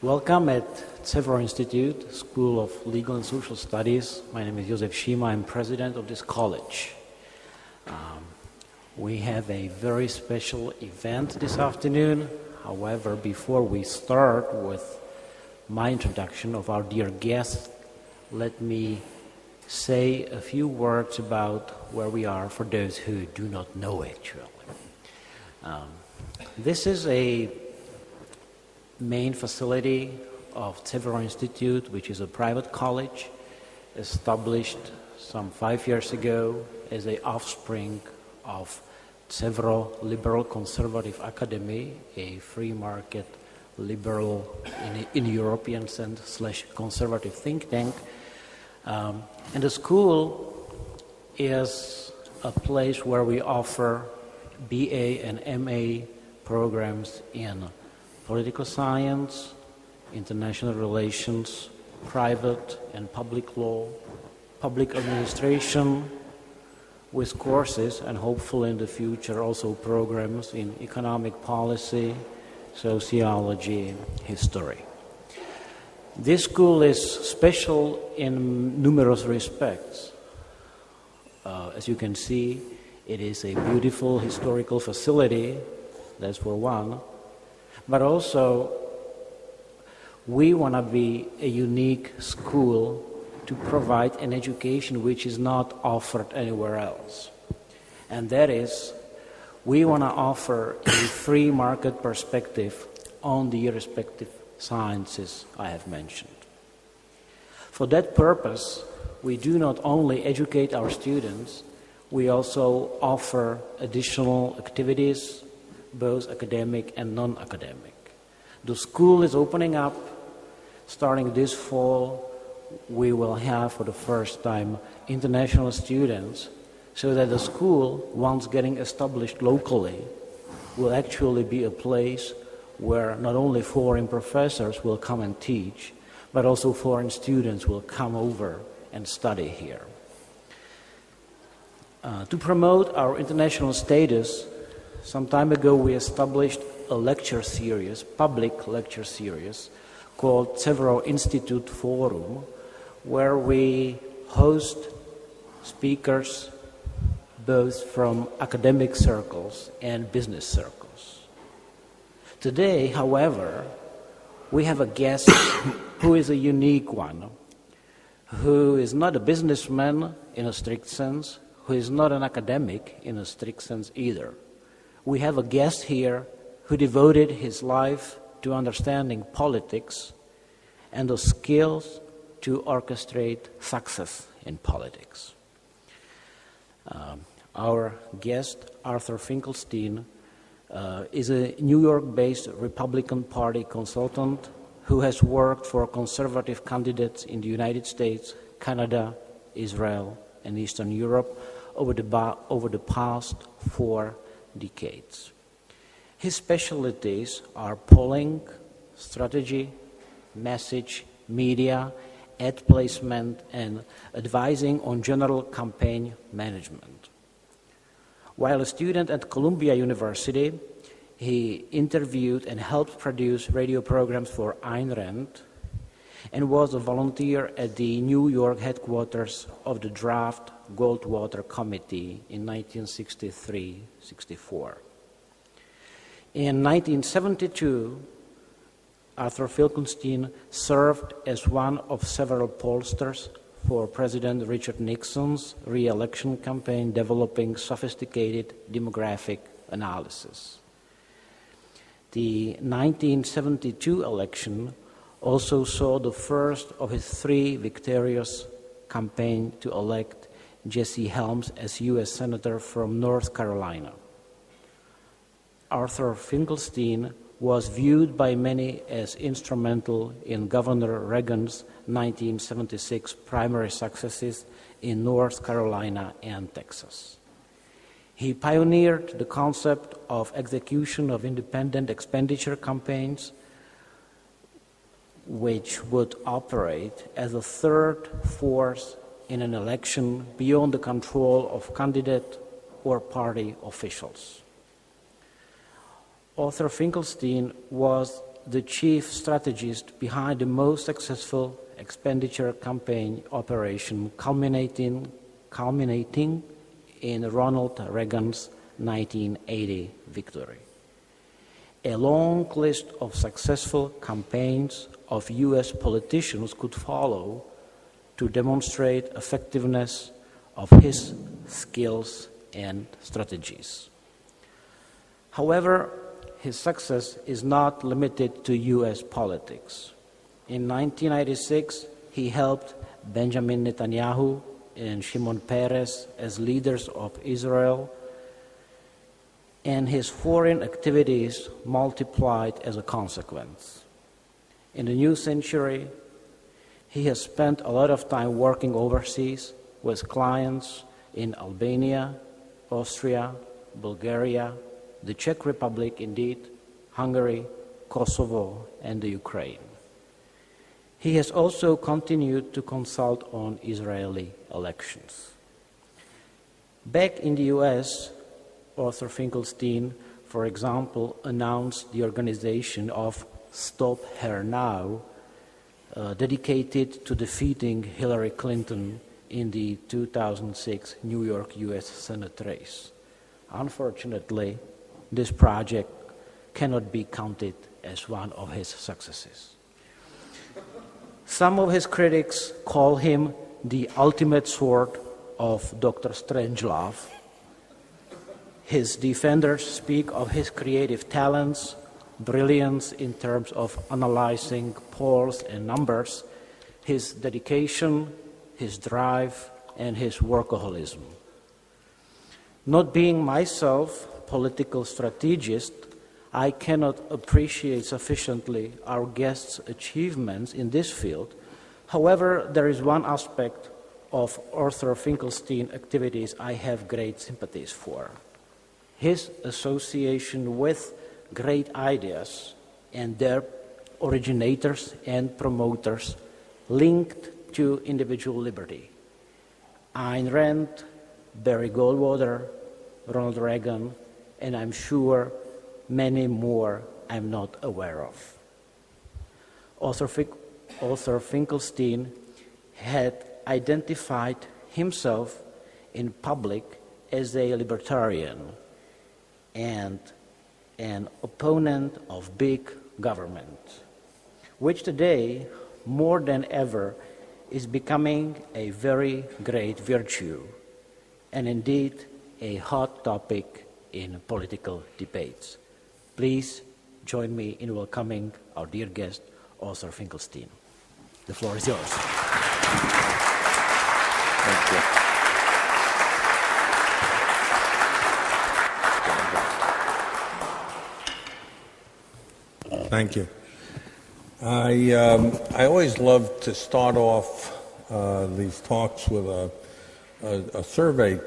Welcome at CEVRO Institute, School of Legal and Social Studies. My name is Josef Šíma. I'm president of this college. We have a very special event this afternoon. However, before we start with my introduction of our dear guests, let me say a few words about where we are for those who do not know actually. This is a main facility of CEVRO Institute, which is a private college established some 5 years ago as an offspring of CEVRO Liberal Conservative Academy, a free market liberal in European sense / conservative think tank. And the school is a place where we offer BA and MA programs in political science, international relations, private and public law, public administration, with courses and hopefully in the future also programs in economic policy, sociology, history. This school is special in numerous respects. As you can see, it is a beautiful historical facility, that's for one. But also, we want to be a unique school to provide an education which is not offered anywhere else. And that is, we want to offer a free market perspective on the respective sciences I have mentioned. For that purpose, we do not only educate our students, we also offer additional activities, both academic and non-academic. The school is opening up. Starting this fall, we will have for the first time international students, so that the school, once getting established locally, will actually be a place where not only foreign professors will come and teach, but also foreign students will come over and study here. To promote our international status, some time ago we established a lecture series, public lecture series, called CEVRO Institut Forum, where we host speakers both from academic circles and business circles. Today, however, we have a guest who is a unique one, who is not a businessman in a strict sense, who is not an academic in a strict sense either. We have a guest here who devoted his life to understanding politics and the skills to orchestrate success in politics. Our guest, Arthur Finkelstein, is a New York-based Republican Party consultant who has worked for conservative candidates in the United States, Canada, Israel, and Eastern Europe over the past 4 decades. His specialties are polling, strategy, message, media, ad placement, and advising on general campaign management. While a student at Columbia University, he interviewed and helped produce radio programs for Ayn Rand and was a volunteer at the New York headquarters of the Draft Goldwater Committee in 1963-64. In 1972, Arthur Finkelstein served as one of several pollsters for President Richard Nixon's re-election campaign, developing sophisticated demographic analysis. The 1972 election also saw the first of his 3 victorious campaigns to elect Jesse Helms as U.S. Senator from North Carolina. Arthur Finkelstein was viewed by many as instrumental in Governor Reagan's 1976 primary successes in North Carolina and Texas. He pioneered the concept of execution of independent expenditure campaigns, which would operate as a third force in an election beyond the control of candidate or party officials. Arthur Finkelstein was the chief strategist behind the most successful expenditure campaign operation culminating in Ronald Reagan's 1980 victory. A long list of successful campaigns of US politicians could follow to demonstrate effectiveness of his skills and strategies. However, his success is not limited to US politics. In 1996, he helped Benjamin Netanyahu and Shimon Peres as leaders of Israel, and his foreign activities multiplied as a consequence. In the new century, he has spent a lot of time working overseas with clients in Albania, Austria, Bulgaria, the Czech Republic, indeed, Hungary, Kosovo, and the Ukraine. He has also continued to consult on Israeli elections. Back in the US, Arthur Finkelstein, for example, announced the organization of Stop Her Now, dedicated to defeating Hillary Clinton in the 2006 New York US Senate race. Unfortunately, this project cannot be counted as one of his successes. Some of his critics call him the ultimate sword of Dr. Strangelove. His defenders speak of his creative talents, brilliance in terms of analyzing polls and numbers, his dedication, his drive, and his workaholism. Not being myself a political strategist, I cannot appreciate sufficiently our guest's achievements in this field. However, there is one aspect of Arthur Finkelstein's activities I have great sympathies for. His association with great ideas and their originators and promoters linked to individual liberty. Ayn Rand, Barry Goldwater, Ronald Reagan, and I'm sure many more I'm not aware of. Arthur Finkelstein had identified himself in public as a libertarian and an opponent of big government, which today, more than ever, is becoming a very great virtue and indeed a hot topic in political debates. Please join me in welcoming our dear guest, Arthur Finkelstein. The floor is yours. Thank you. Thank you. I always love to start off these talks with a survey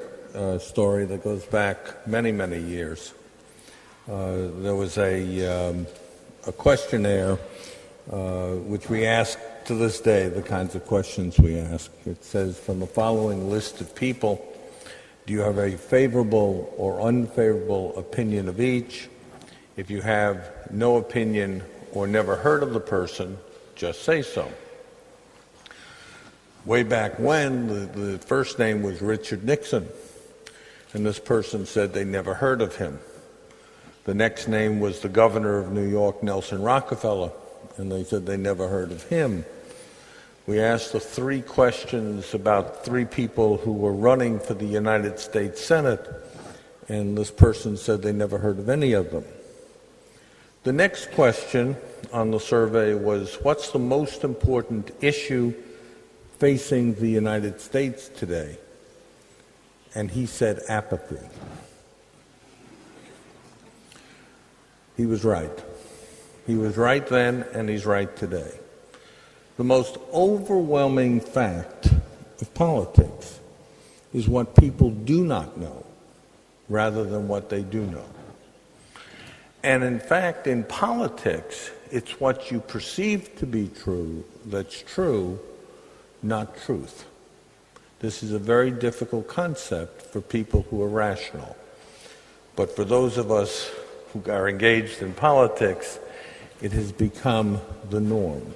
story that goes back many, many years. There was a questionnaire which we ask to this day, the kinds of questions we ask. It says, from the following list of people, do you have a favorable or unfavorable opinion of each? If you have no opinion or never heard of the person, just say so. Way back when, the first name was Richard Nixon, and this person said they never heard of him. The next name was the governor of New York, Nelson Rockefeller, and they said they never heard of him. We asked the three questions about three people who were running for the United States Senate, and this person said they never heard of any of them. The next question on the survey was, what's the most important issue facing the United States today? And he said apathy. He was right. He was right then, and he's right today. The most overwhelming fact of politics is what people do not know rather than what they do know. And in fact, in politics, it's what you perceive to be true that's true, not truth. This is a very difficult concept for people who are rational. But for those of us who are engaged in politics, It has become the norm.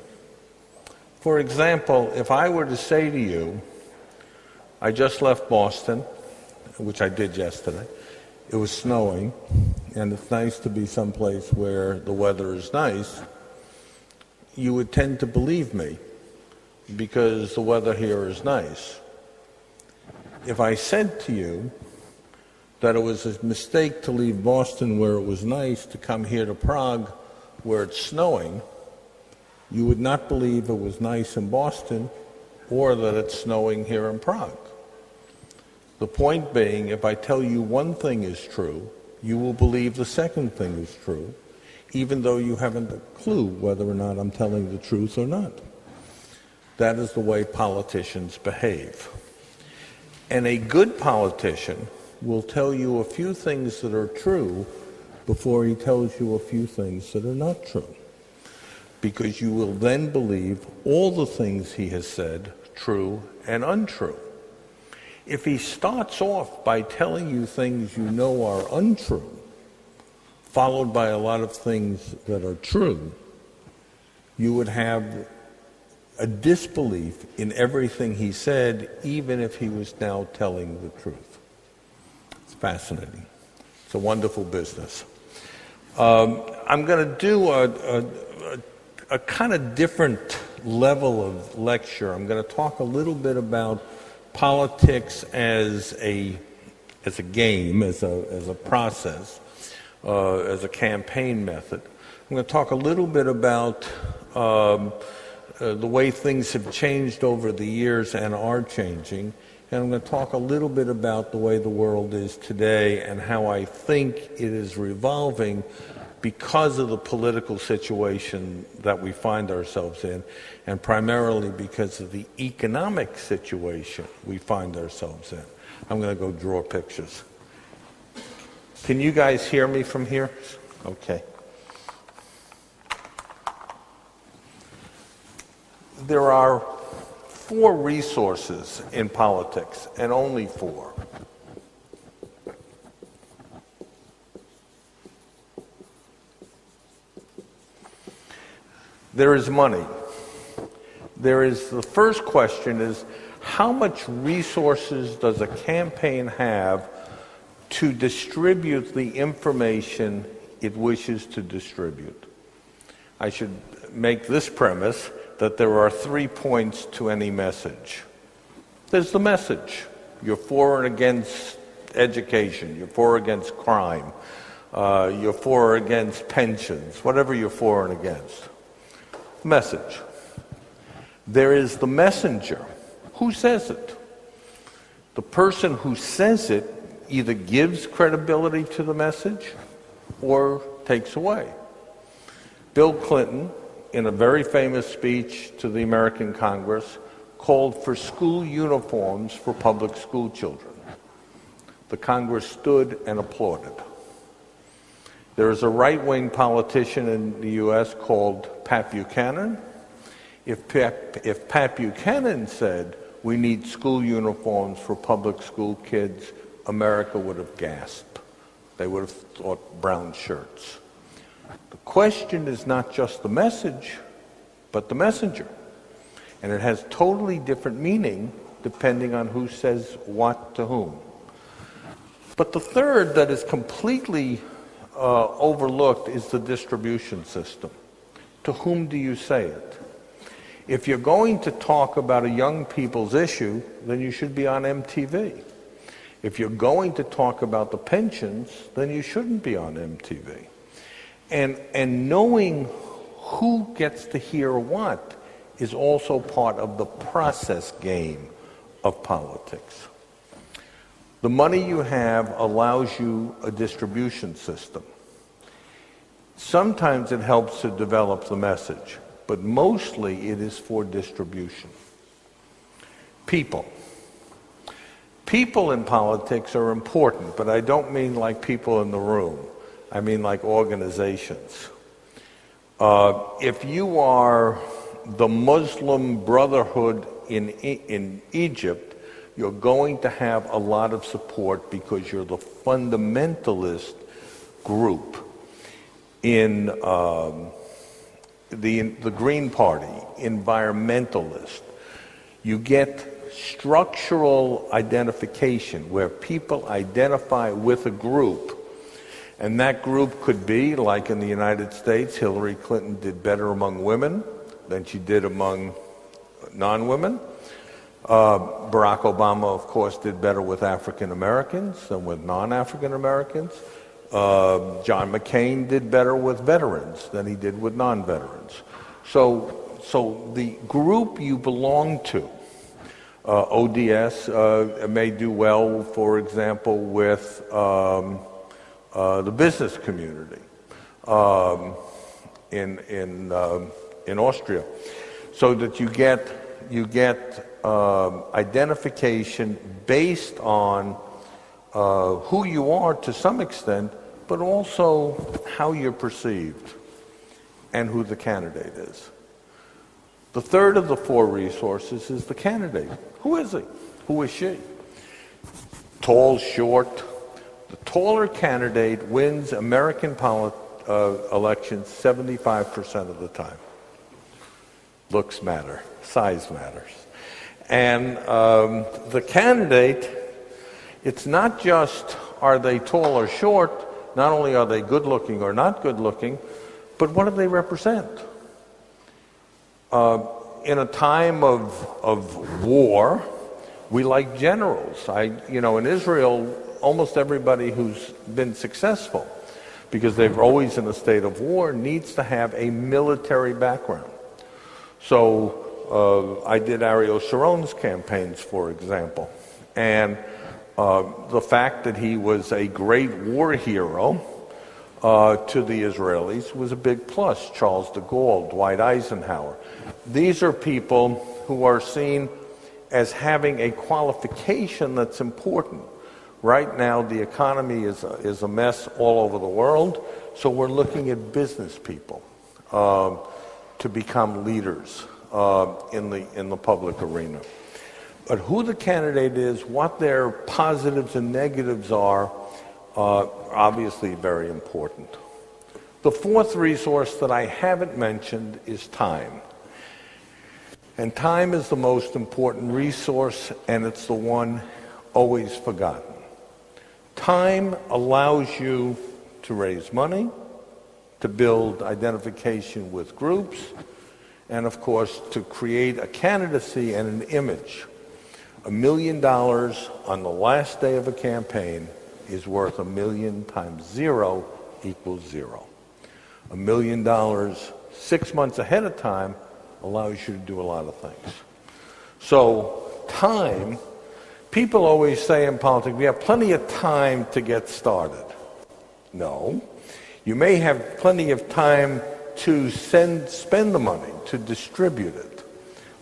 For example, if I were to say to you, I just left Boston, which I did yesterday. It was snowing, and it's nice to be someplace where the weather is nice. You would tend to believe me because the weather here is nice. If I said to you that it was a mistake to leave Boston where it was nice to come here to Prague where it's snowing, you would not believe it was nice in Boston or that it's snowing here in Prague. The point being, if I tell you one thing is true, you will believe the second thing is true, even though you haven't a clue whether or not I'm telling the truth or not. That is the way politicians behave. And a good politician will tell you a few things that are true before he tells you a few things that are not true, because you will then believe all the things he has said, true and untrue. If he starts off by telling you things you know are untrue, followed by a lot of things that are true, you would have a disbelief in everything he said, even if he was now telling the truth. It's fascinating. It's a wonderful business. I'm going to do a kind of different level of lecture. I'm going to talk a little bit about politics as a game, as a process, as a campaign method. I'm going to talk a little bit about the way things have changed over the years and are changing, and I'm going to talk a little bit about the way the world is today and how I think it is revolving because of the political situation that we find ourselves in, and primarily because of the economic situation we find ourselves in. I'm going to go draw pictures. Can you guys hear me from here? Okay. There are 4 resources in politics, and only 4. There is money. The first question is, how much resources does a campaign have to distribute the information it wishes to distribute? I should make this premise that there are 3 points to any message. There's the message. You're for and against education. You're for or against crime. You're for or against pensions. Whatever you're for and against. Message. There is the messenger. Who says it? The person who says it either gives credibility to the message or takes away. Bill Clinton, in a very famous speech to the American Congress, called for school uniforms for public school children. The Congress stood and applauded. There is a right-wing politician in the U.S. called Pat Buchanan. If Pat Buchanan said, we need school uniforms for public school kids, America would have gasped. They would have thought brown shirts. The question is not just the message, but the messenger. And it has totally different meaning depending on who says what to whom. But the third that is completely overlooked is the distribution system. To whom do you say it? If you're going to talk about a young people's issue, then you should be on MTV. If you're going to talk about the pensions, then you shouldn't be on MTV. And knowing who gets to hear what is also part of the process game of politics. The money you have allows you a distribution system. Sometimes it helps to develop the message, but mostly it is for distribution. People. People in politics are important, but I don't mean like people in the room. I mean like organizations. If you are the Muslim Brotherhood in Egypt, you're going to have a lot of support because you're the fundamentalist group in the Green Party, environmentalist. You get structural identification where people identify with a group, and that group could be, like in the United States, Hillary Clinton did better among women than she did among non-women. Barack Obama, of course, did better with African Americans than with non-African Americans. John McCain did better with veterans than he did with non-veterans. So the group you belong to, ODS may do well, for example, with the business community in Austria, so that you get identification based on who you are to some extent, but also how you're perceived and who the candidate is. The third of the four resources is the candidate. Who is he? Who is she? Tall, short. The taller candidate wins American elections 75% of the time. Looks matter. Size matters. And the candidate, it's not just are they tall or short, not only are they good looking or not good looking, but what do they represent? In a time of war, we like generals. In Israel, almost everybody who's been successful, because they're always in a state of war, needs to have a military background. So I did Ariel Sharon's campaigns, for example, and the fact that he was a great war hero to the Israelis was a big plus. Charles de Gaulle, Dwight Eisenhower. These are people who are seen as having a qualification that's important. Right now, the economy is a mess all over the world, so we're looking at business people to become leaders in the public arena. But who the candidate is, what their positives and negatives are obviously very important. The fourth resource that I haven't mentioned is time. And time is the most important resource, and it's the one always forgotten. Time allows you to raise money, to build identification with groups, and of course to create a candidacy and an image. $1 million on the last day of a campaign is worth 1 million times 0 equals 0. $1 million 6 months ahead of time allows you to do a lot of things. So time, people always say in politics, we have plenty of time to get started. No. You may have plenty of time to spend the money, to distribute it.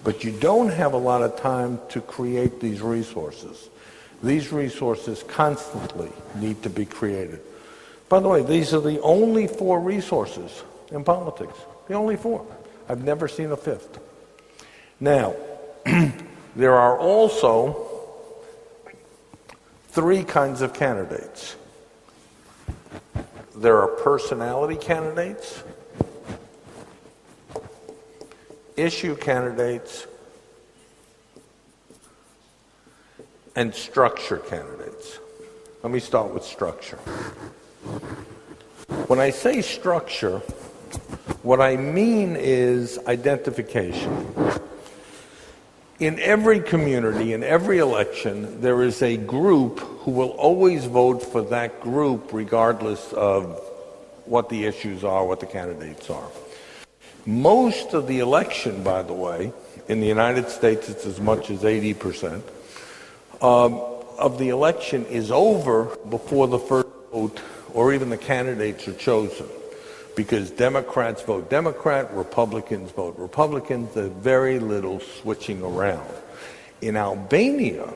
But you don't have a lot of time to create these resources. These resources constantly need to be created. By the way, these are the only 4 resources in politics. The only 4. I've never seen a 5th. Now, there are also 3 kinds of candidates. There are personality candidates, issue candidates, and structure candidates. Let me start with structure. When I say structure, what I mean is identification. In every community, in every election, there is a group who will always vote for that group regardless of what the issues are, what the candidates are. Most of the election, by the way, in the United States, it's as much as 80%, of the election is over before the first vote or even the candidates are chosen. Because Democrats vote Democrat, Republicans vote Republicans, there's very little switching around. In Albania,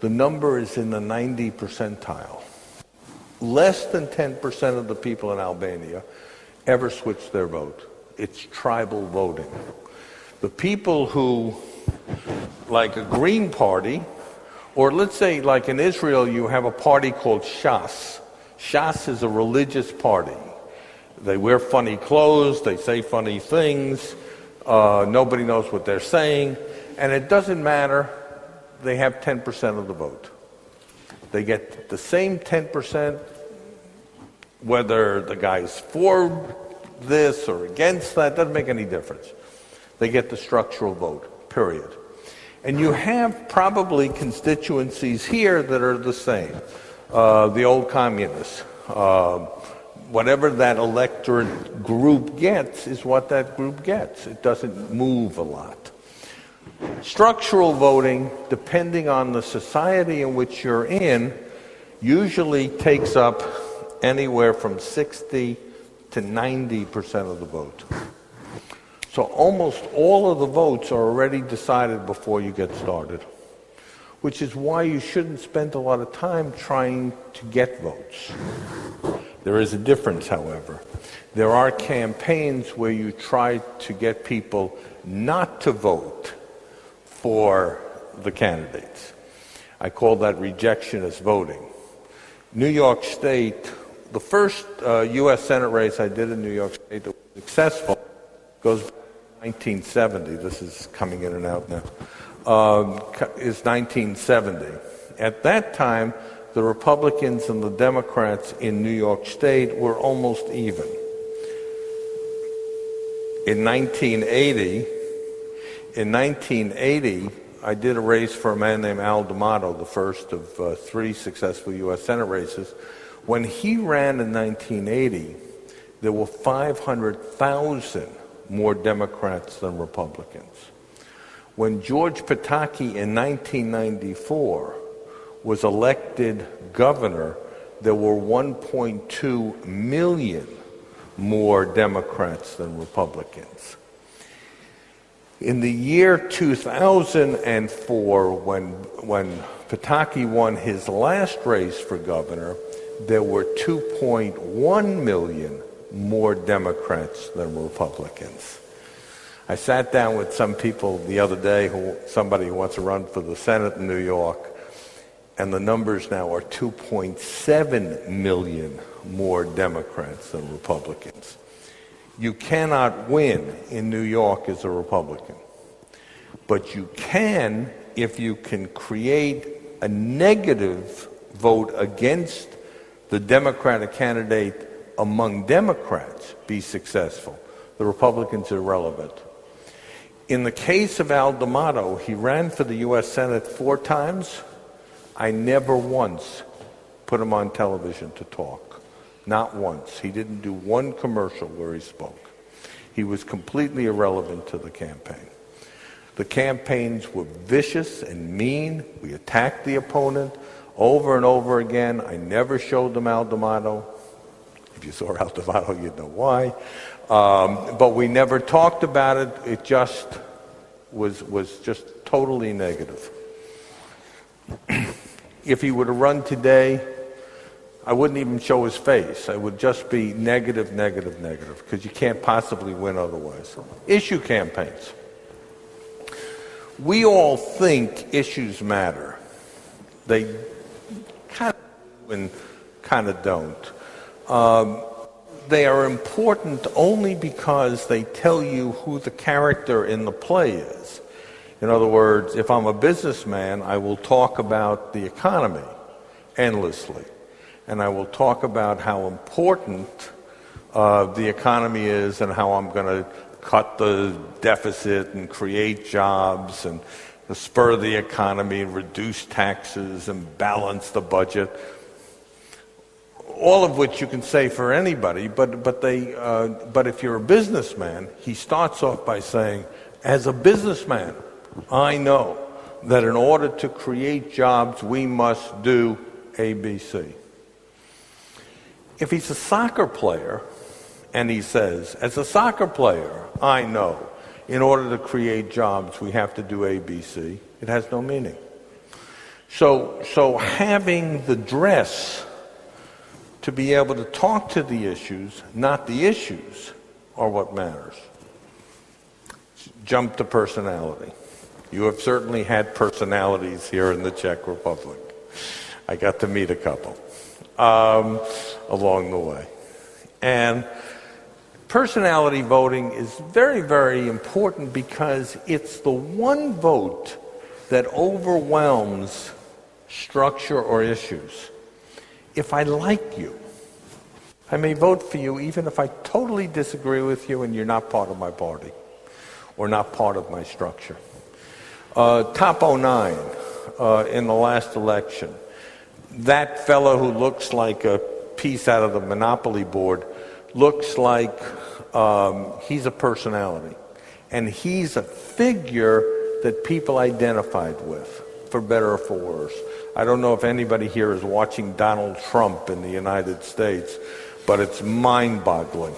the number is in the 90 percentile. Less than 10% of the people in Albania ever switch their vote. It's tribal voting. The people who, like a Green Party, or let's say like in Israel you have a party called Shas. Shas is a religious party. They wear funny clothes, they say funny things, nobody knows what they're saying, and it doesn't matter, they have 10% of the vote. They get the same 10% whether the guy's for this or against that, doesn't make any difference. They get the structural vote, period. And you have probably constituencies here that are the same. The old communists. Whatever that electorate group gets is what that group gets. It doesn't move a lot. Structural voting, depending on the society in which you're in, usually takes up anywhere from 60 to 90% of the vote. So almost all of the votes are already decided before you get started, which is why you shouldn't spend a lot of time trying to get votes. There is a difference, however. There are campaigns where you try to get people not to vote for the candidates. I call that rejectionist voting. New York State, the first U.S. Senate race I did in New York State that was successful goes back to 1970. This is coming in and out now. Is 1970. At that time, the Republicans and the Democrats in New York State were almost even. In 1980, I did a race for a man named Al D'Amato, the first of 3 successful U.S. Senate races. When he ran in 1980, there were 500,000 more Democrats than Republicans. When George Pataki in 1994 was elected governor, there were 1.2 million more Democrats than Republicans. In the year 2004, when Pataki won his last race for governor, there were 2.1 million more Democrats than Republicans. I sat down with some people the other day, somebody who wants to run for the Senate in New York, and the numbers now are 2.7 million more Democrats than Republicans. You cannot win in New York as a Republican, but you can if you can create a negative vote against the Democratic candidate among Democrats, be successful. The Republicans are irrelevant. In the case of Al D'Amato, he ran for the U.S. Senate 4 times. I never once put him on television to talk. Not once. He didn't do one commercial where he spoke. He was completely irrelevant to the campaign. The campaigns were vicious and mean. We attacked the opponent over and over again. I never showed them Al D'Amato. If you saw Al D'Amato, you'd know why. But we never talked about it. It just was just totally negative. If he were to run today, I wouldn't even show his face. I would just be negative, negative, negative, because you can't possibly win otherwise. Issue campaigns. We all think issues matter. They kind of do and kind of don't. They are important only because they tell you who the character in the play is. In other words, if I'm a businessman, I will talk about the economy endlessly. And I will talk about how important the economy is and how I'm going to cut the deficit and create jobs and spur the economy and reduce taxes and balance the budget. All of which you can say for anybody, but if you're a businessman, he starts off by saying, as a businessman, I know that in order to create jobs, we must do A, B, C. If he's a soccer player, and he says, as a soccer player, I know, in order to create jobs, we have to do A, B, C, it has no meaning. So having the dress to be able to talk to the issues, not the issues, are what matters. Jump to personality. You have certainly had personalities here in the Czech Republic. I got to meet a couple along the way. And personality voting is very, very important because it's the one vote that overwhelms structure or issues. If I like you, I may vote for you even if I totally disagree with you and you're not part of my party or not part of my structure. Top 09 in the last election, that fellow who looks like a piece out of the Monopoly board looks like he's a personality. And he's a figure that people identified with, for better or for worse. I don't know if anybody here is watching Donald Trump in the United States, but it's mind-boggling.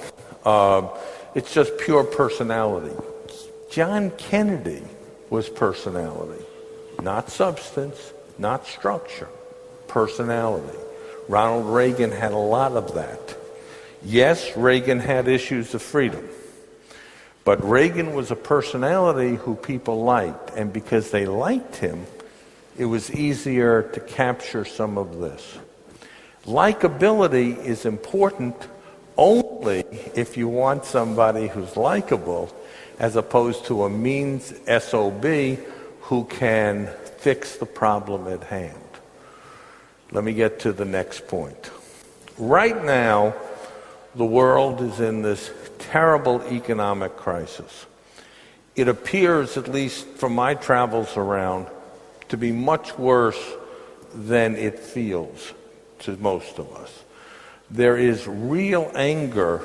It's just pure personality. John Kennedy was personality, not substance, not structure, personality. Ronald Reagan had a lot of that. Yes, Reagan had issues of freedom, but Reagan was a personality who people liked, and because they liked him, it was easier to capture some of this. Likability is important only if you want somebody who's likable as opposed to a mean SOB who can fix the problem at hand. Let me get to the next point. Right now, the world is in this terrible economic crisis. It appears, at least from my travels around, to be much worse than it feels to most of us. There is real anger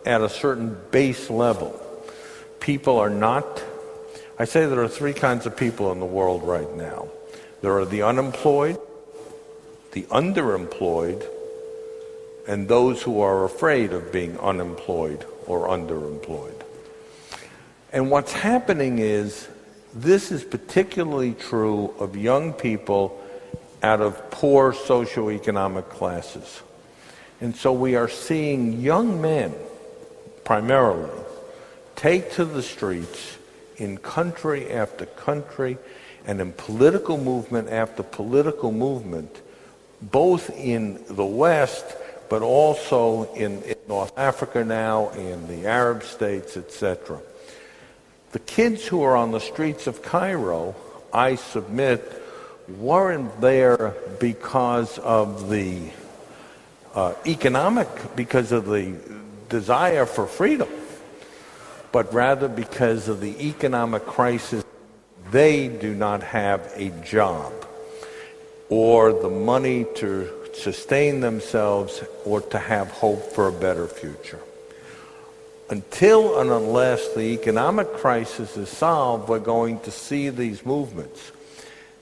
at a certain base level. People are not, I say there are three kinds of people in the world right now. There are the unemployed, the underemployed, and those who are afraid of being unemployed or underemployed. And what's happening is, this is particularly true of young people out of poor socioeconomic classes. And so we are seeing young men, primarily, take to the streets in country after country and in political movement after political movement, both in the West, but also in North Africa now, in the Arab states, etc. The kids who are on the streets of Cairo, I submit, weren't there because of the because of the desire for freedom, but rather because of the economic crisis. They do not have a job or the money to sustain themselves or to have hope for a better future. Until and unless the economic crisis is solved, we're going to see these movements.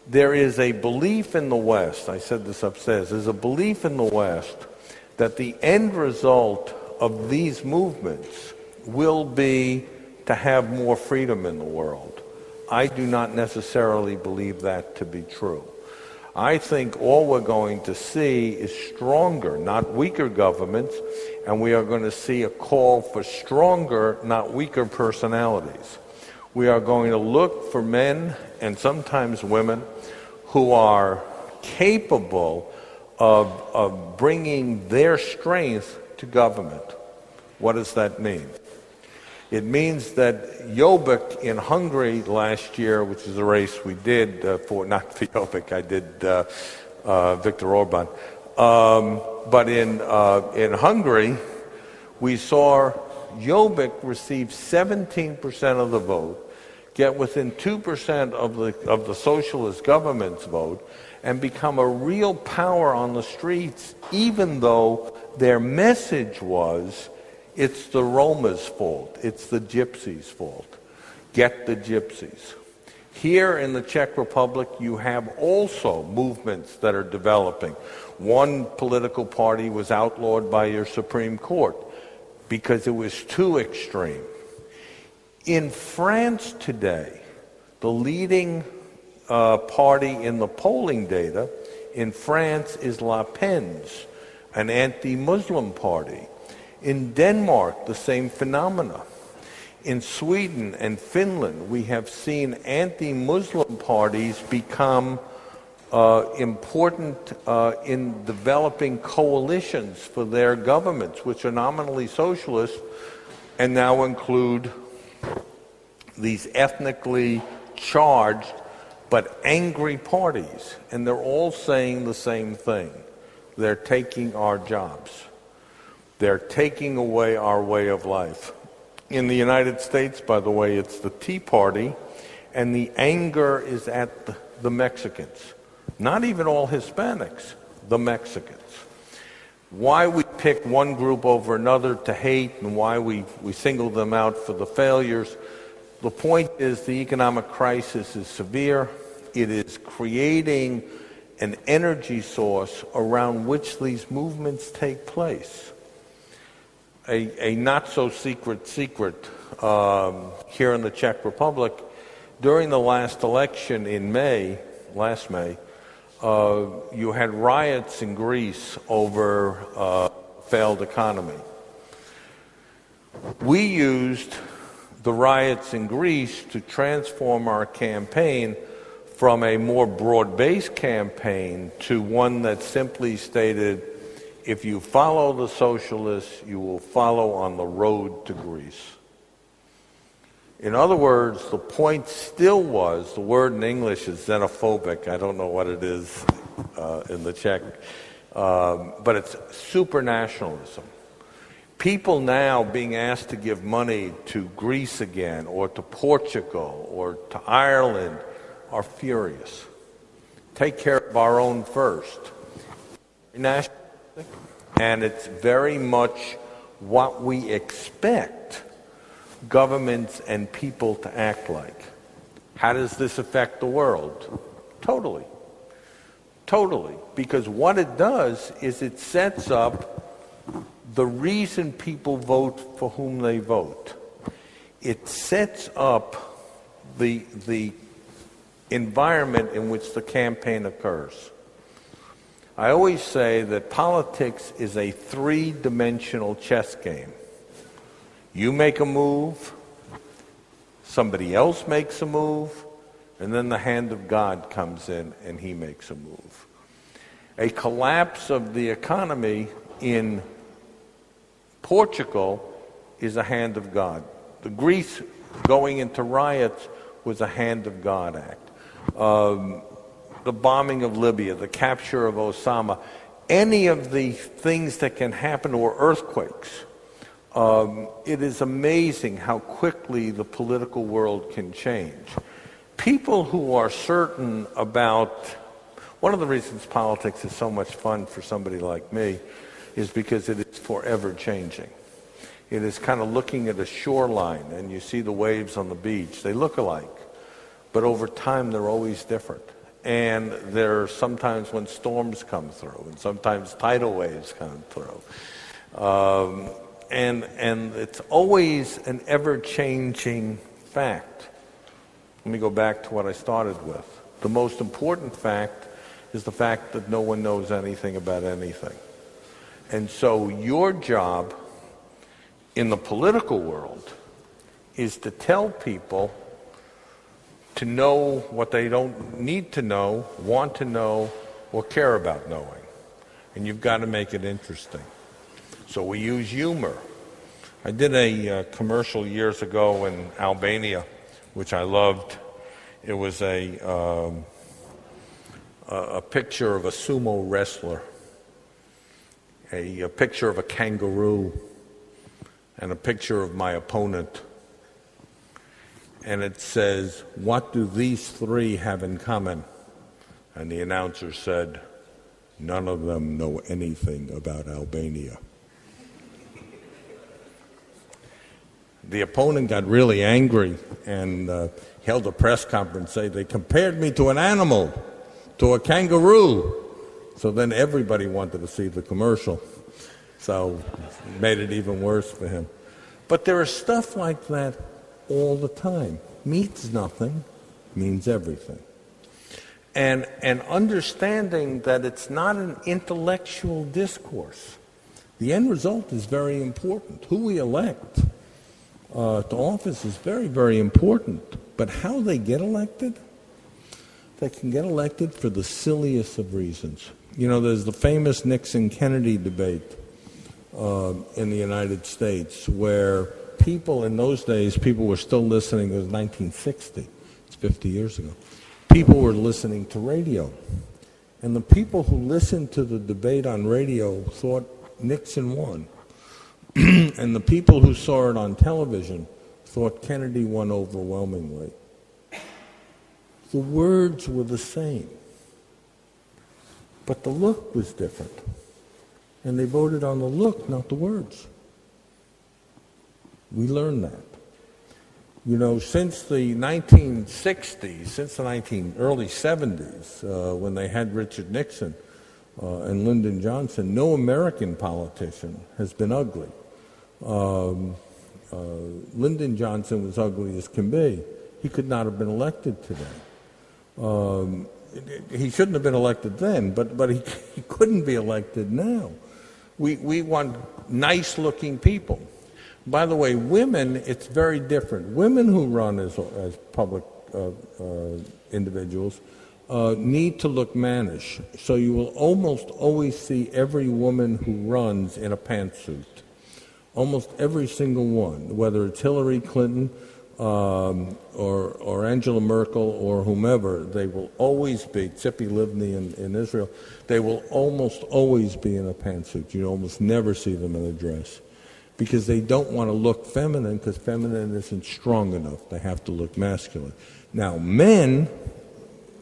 There is a belief in the West, I said this upstairs, there's a belief in the West that the end result of these movements will be to have more freedom in the world. I do not necessarily believe that to be true. I think all we're going to see is stronger, not weaker governments, and we are going to see a call for stronger, not weaker personalities. We are going to look for men and sometimes women who are capable of bringing their strength to government. What does that mean? It means that Jobbik in Hungary last year, which is a race we did not for Jobbik, I did Viktor Orban, but in Hungary, we saw Jobbik receive 17% of the vote, get within 2% of the socialist government's vote, and become a real power on the streets, even though their message was, it's the Roma's fault, it's the gypsies' fault. Get the gypsies. Here in the Czech Republic, you have also movements that are developing. One political party was outlawed by your Supreme Court because it was too extreme. In France today, the leading party in the polling data in France is Le Pen's, an anti-Muslim party. In Denmark, the same phenomena. In Sweden and Finland, we have seen anti-Muslim parties become important in developing coalitions for their governments, which are nominally socialist, and now include these ethnically charged but angry parties, and they're all saying the same thing. They're taking our jobs. They're taking away our way of life. In the United States, by the way, it's the Tea Party, and the anger is at the Mexicans. Not even all Hispanics, the Mexicans. Why we pick one group over another to hate and why we single them out for the failures, the point is the economic crisis is severe. It is creating an energy source around which these movements take place. A not-so-secret secret here in the Czech Republic, during the last election in last May, you had riots in Greece over failed economy. We used the riots in Greece to transform our campaign from a more broad-based campaign to one that simply stated, if you follow the socialists, you will follow on the road to Greece. In other words, the point still was, the word in English is xenophobic. I don't know what it is in the Czech, but it's supernationalism. People now being asked to give money to Greece again, or to Portugal, or to Ireland, are furious. Take care of our own first. Nationalistic, and it's very much what we expect governments and people to act like. How does this affect the world? Totally. Totally. Because what it does is it sets up the reason people vote for whom they vote. It sets up the environment in which the campaign occurs. I always say that politics is a three-dimensional chess game. You make a move, somebody else makes a move, and then the hand of God comes in and he makes a move. A collapse of the economy in Portugal is a hand of God. The Greece going into riots was a hand of God act. The bombing of Libya, the capture of Osama, any of the things that can happen, or earthquakes. It is amazing how quickly the political world can change. People who are certain about, one of the reasons politics is so much fun for somebody like me is because it is forever changing. It is kind of looking at a shoreline and you see the waves on the beach. They look alike, but over time they're always different. And there are sometimes when storms come through, and sometimes tidal waves come through. And it's always an ever-changing fact. Let me go back to what I started with. The most important fact is the fact that no one knows anything about anything. And so your job in the political world is to tell people to know what they don't need to know, want to know, or care about knowing. And you've got to make it interesting. So we use humor. I did a commercial years ago in Albania, which I loved. It was a picture of a sumo wrestler, a picture of a kangaroo, and a picture of my opponent. And it says, "What do these three have in common?" And the announcer said, "None of them know anything about Albania." The opponent got really angry and held a press conference saying, "They compared me to an animal, to a kangaroo." So then everybody wanted to see the commercial. So it made it even worse for him. But there is stuff like that all the time. Means nothing, means everything. And understanding that it's not an intellectual discourse. The end result is very important. Who we elect to office is very, very important. But how they get elected? They can get elected for the silliest of reasons. You know, there's the famous Nixon-Kennedy debate in the United States where people in those days, people were still listening. It was 1960. It's 50 years ago. People were listening to radio. And the people who listened to the debate on radio thought Nixon won. And the people who saw it on television thought Kennedy won overwhelmingly. The words were the same, but the look was different. And they voted on the look, not the words. We learned that. You know, since the 1960s, since the early 70s, when they had Richard Nixon and Lyndon Johnson, no American politician has been ugly. Lyndon Johnson was ugly as can be. He could not have been elected today. He shouldn't have been elected then, but he couldn't be elected now. We want nice-looking people. By the way, women, it's very different. Women who run as public individuals need to look mannish. So you will almost always see every woman who runs in a pantsuit. Almost every single one, whether it's Hillary Clinton or Angela Merkel or whomever, they will always be, Tzipi Livni in Israel, they will almost always be in a pantsuit. You almost never see them in a dress. Because they don't want to look feminine, because feminine isn't strong enough. They have to look masculine. Now, men,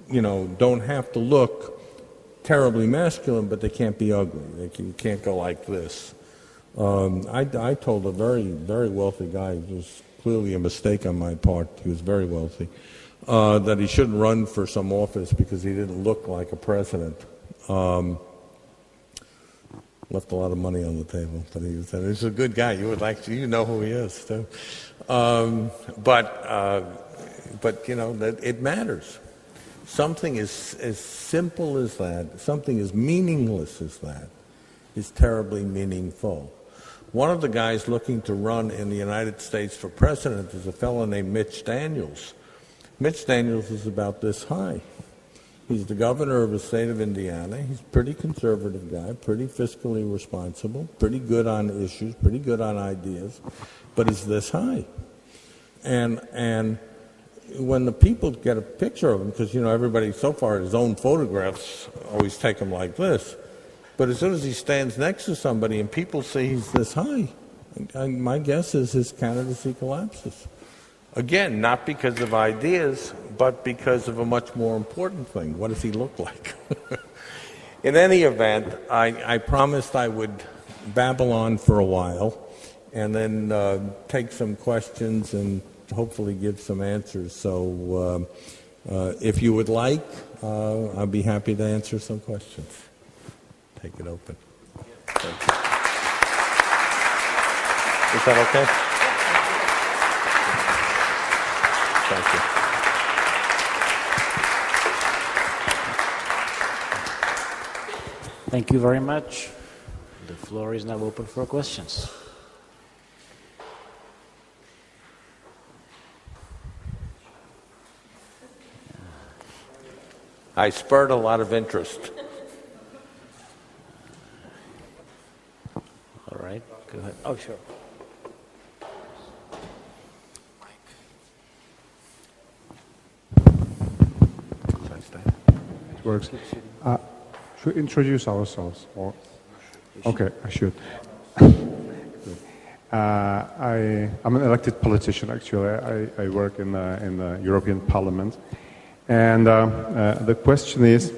you know, don't have to look terribly masculine, but they can't be ugly. You can't go like this. I told a very, very wealthy guy, it was clearly a mistake on my part, he was very wealthy, that he shouldn't run for some office because he didn't look like a president. Left a lot of money on the table, but he's a good guy. You know who he is too. But you know that it matters. Something as simple as that, something as meaningless as that, is terribly meaningful. One of the guys looking to run in the United States for president is a fellow named Mitch Daniels. Mitch Daniels is about this high. He's the governor of the state of Indiana. He's a pretty conservative guy, pretty fiscally responsible, pretty good on issues, pretty good on ideas, but he's this high. And when the people get a picture of him, because, you know, everybody so far, his own photographs always take him like this, but as soon as he stands next to somebody and people see he's this high, my guess is his candidacy collapses. Again, not because of ideas, but because of a much more important thing. What does he look like? In any event, I promised I would babble on for a while and then take some questions and hopefully give some answers. So if you would like, I'll be happy to answer some questions. Take it open. Thank you. Is that okay? Thank you. Thank you very much. The floor is now open for questions. I spurred a lot of interest. All right, go ahead. Oh, sure. It works. Should we introduce ourselves? Or? Okay, I should. I'm an elected politician, actually. I work in the European Parliament. And the question is,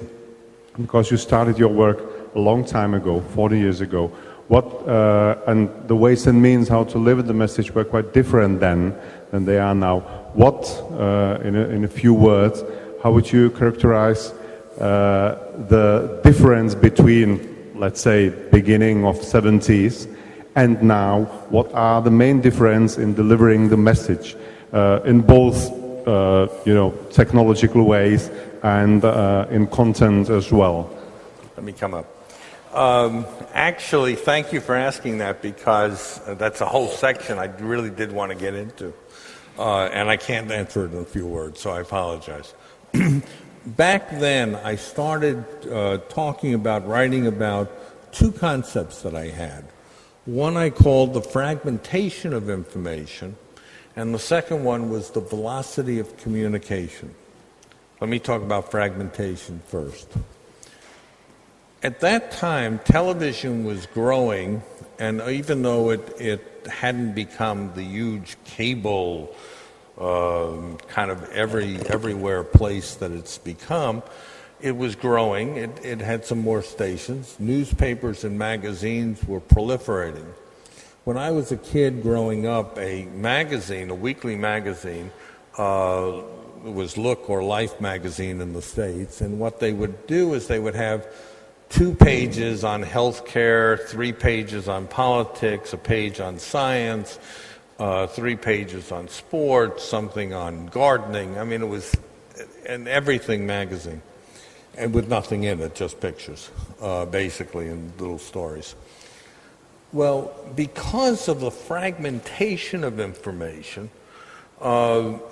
because you started your work a long time ago, 40 years ago, and the ways and means how to live the message were quite different then than they are now. What, in a few words, how would you characterize the difference between, let's say, beginning of 70s and now? What are the main difference in delivering the message in both, technological ways and in content as well? Let me come up. Actually, thank you for asking that, because that's a whole section I really did want to get into. And I can't answer it in a few words, so I apologize. Back then, I started writing about two concepts that I had. One I called the fragmentation of information, and the second one was the velocity of communication. Let me talk about fragmentation first. At that time, television was growing, and even though it hadn't become the huge cable kind of everywhere place that it's become, it was growing. It had some more stations. Newspapers and magazines were proliferating. When I was a kid growing up, a magazine, a weekly magazine, was Look or Life magazine in the States, and what they would do is they would have 2 pages on healthcare, 3 pages on politics, a page on science, 3 pages on sports, something on gardening. I mean, it was an everything magazine, and with nothing in it, just pictures, basically, and little stories. Well, because of the fragmentation of information,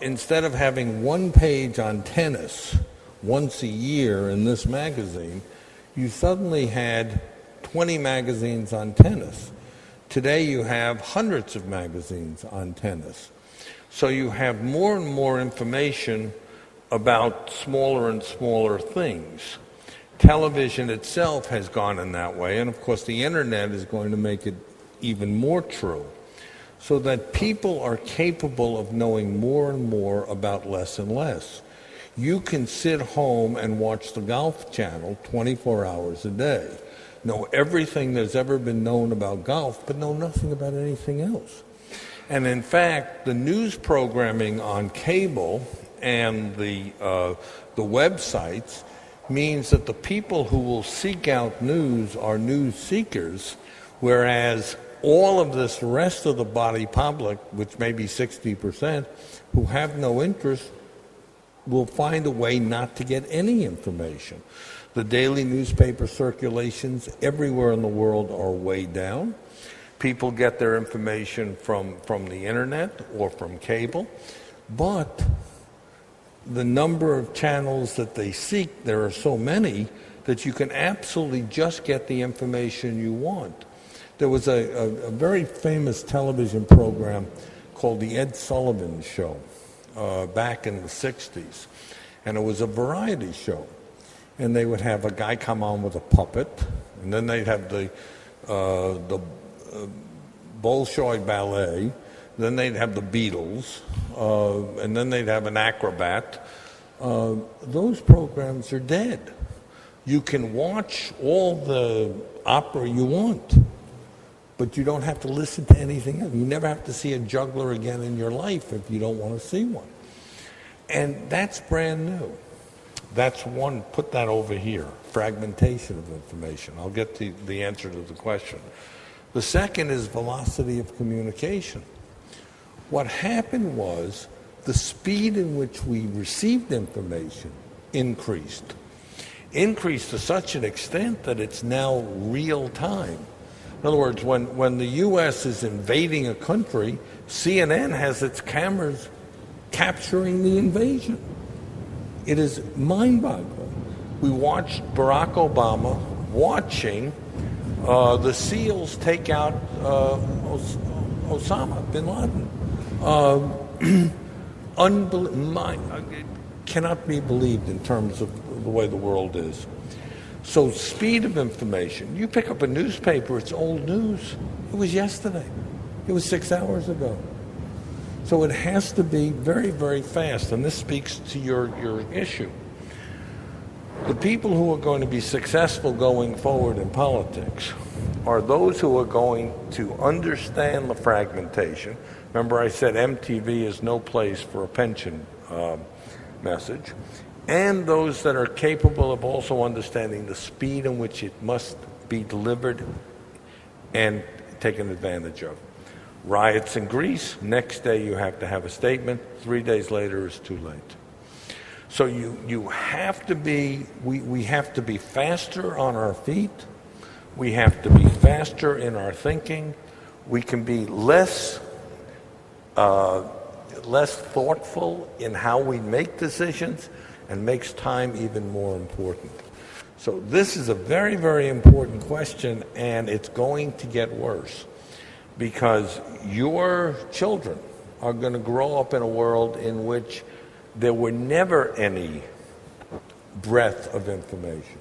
instead of having 1 page on tennis once a year in this magazine, you suddenly had 20 magazines on tennis. Today you have hundreds of magazines on tennis. So you have more and more information about smaller and smaller things. Television itself has gone in that way, and of course the internet is going to make it even more true, so that people are capable of knowing more and more about less and less. You can sit home and watch the Golf Channel 24 hours a day, know everything there's ever been known about golf, but know nothing about anything else. And in fact, the news programming on cable and the websites means that the people who will seek out news are news seekers, whereas all of this rest of the body public, which may be 60%, who have no interest, will find a way not to get any information. The daily newspaper circulations everywhere in the world are way down. People get their information from the internet or from cable, but the number of channels that they seek, there are so many that you can absolutely just get the information you want. There was a very famous television program called The Ed Sullivan Show back in the 60s, and it was a variety show. And they would have a guy come on with a puppet, and then they'd have the Bolshoi Ballet, then they'd have the Beatles, and then they'd have an acrobat. Those programs are dead. You can watch all the opera you want, but you don't have to listen to anything else. You never have to see a juggler again in your life if you don't want to see one. And that's brand new. That's one, put that over here, fragmentation of information. I'll get to the answer to the question. The second is velocity of communication. What happened was the speed in which we received information increased to such an extent that it's now real time. In other words, when the U.S. is invading a country, CNN has its cameras capturing the invasion. It is mind-boggling. We watched Barack Obama watching the SEALs take out Osama bin Laden. It cannot be believed in terms of the way the world is. So speed of information. You pick up a newspaper, it's old news. It was yesterday. It was 6 hours ago. So it has to be very, very fast, and this speaks to your issue. The people who are going to be successful going forward in politics are those who are going to understand the fragmentation. Remember I said MTV is no place for a pension message. And those that are capable of also understanding the speed in which it must be delivered and taken advantage of. Riots in Greece, next day you have to have a statement, 3 days later it's too late. So you have to be, we have to be faster on our feet, we have to be faster in our thinking, we can be less thoughtful in how we make decisions, and makes time even more important. So this is a very, very important question, and it's going to get worse. because your children are going to grow up in a world in which there were never any breadth of information.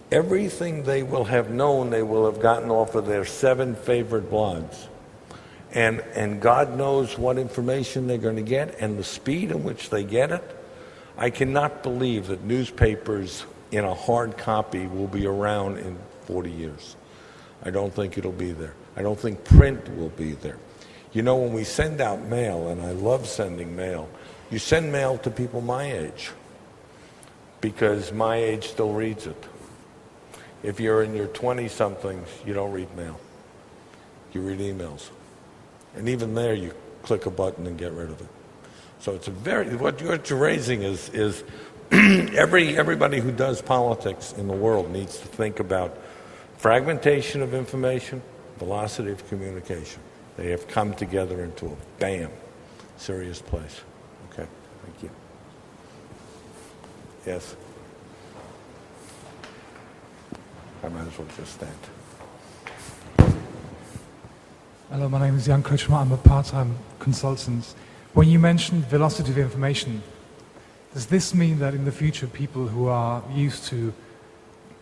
Everything they will have known, they will have gotten off of their 7 favorite blogs. And God knows what information they're going to get and the speed in which they get it. I cannot believe that newspapers in a hard copy will be around in 40 years. I don't think it'll be there. I don't think print will be there. You know, when we send out mail, and I love sending mail, you send mail to people my age, because my age still reads it. If you're in your 20-somethings, you don't read mail. You read emails. And even there, you click a button and get rid of it. So it's a very, what you're raising is everybody who does politics in the world needs to think about fragmentation of information, velocity of communication. They have come together into a, bam, serious place. Okay, thank you. Yes? I might as well just stand. Hello, my name is Jan Kretschmer. I'm a part-time consultant. When you mentioned velocity of information, does this mean that in the future people who are used to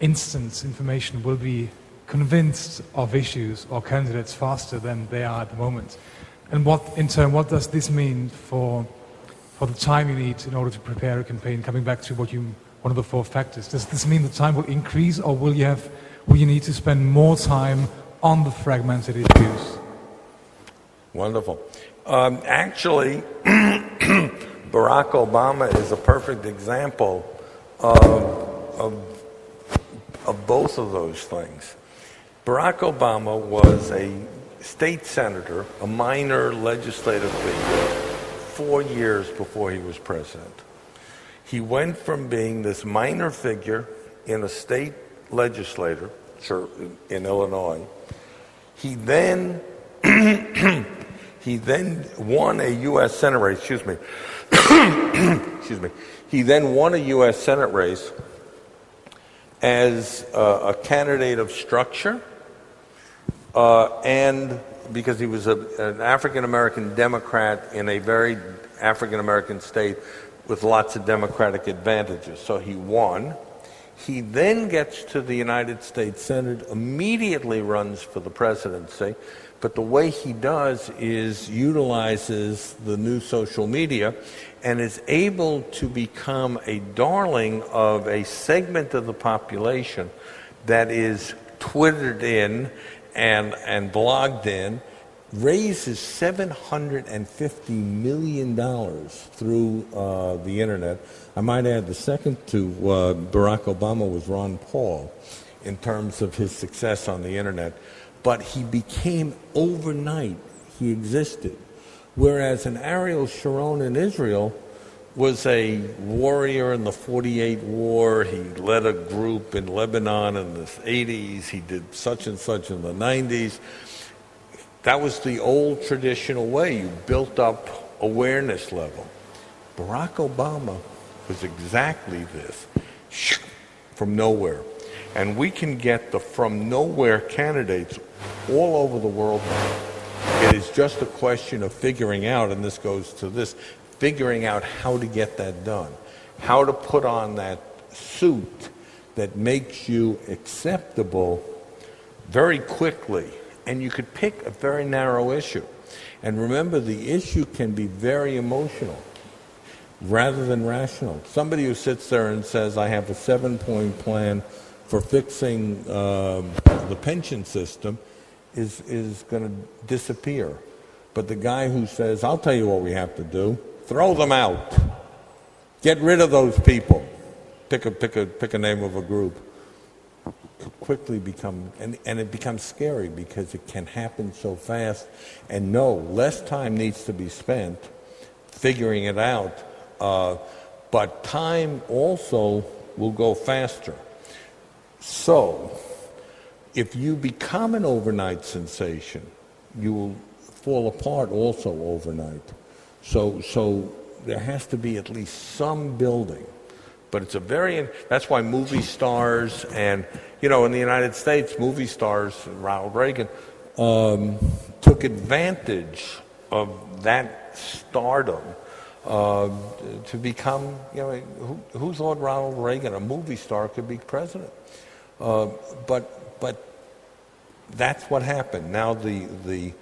instant information will be convinced of issues or candidates faster than they are at the moment? And what, in turn, what does this mean for the time you need in order to prepare a campaign? Coming back to one of the 4 factors, does this mean the time will increase, or will you need to spend more time on the fragmented issues? Wonderful. Actually, Barack Obama is a perfect example of both of those things. Barack Obama was a state senator, a minor legislative figure, 4 years before he was president. He went from being this minor figure in a state legislature in Illinois. He then won a U.S. Senate race, excuse me. He then won a U.S. Senate race as a candidate of structure, and because he was an African-American Democrat in a very African-American state with lots of Democratic advantages. So he won. He then gets to the United States Senate, immediately runs for the presidency, but the way he does is utilizes the new social media and is able to become a darling of a segment of the population that is Twittered in and blogged in, raises $750 million through the internet. I might add the second to Barack Obama was Ron Paul in terms of his success on the internet. But he became overnight, he existed. Whereas an Ariel Sharon in Israel was a warrior in the 48 war. He led a group in Lebanon in the 80s. He did such and such in the 90s. That was the old traditional way. You built up awareness level. Barack Obama was exactly this, from nowhere. And we can get the from nowhere candidates all over the world now. It is just a question of figuring out, and this goes to this, figuring out how to get that done. How to put on that suit that makes you acceptable very quickly. And you could pick a very narrow issue. And remember, the issue can be very emotional rather than rational. Somebody who sits there and says, I have a 7-point plan for fixing the pension system is going to disappear. But the guy who says, I'll tell you what we have to do, throw them out. Get rid of those people. Pick a name of a group. Could quickly become, and it becomes scary because it can happen so fast. And no, less time needs to be spent figuring it out. But time also will go faster. So, if you become an overnight sensation, you will fall apart also overnight. So there has to be at least some building. But it's that's why movie stars and, in the United States, movie stars, Ronald Reagan, took advantage of that stardom to become, who thought Ronald Reagan, a movie star, could be president? But that's what happened. Now the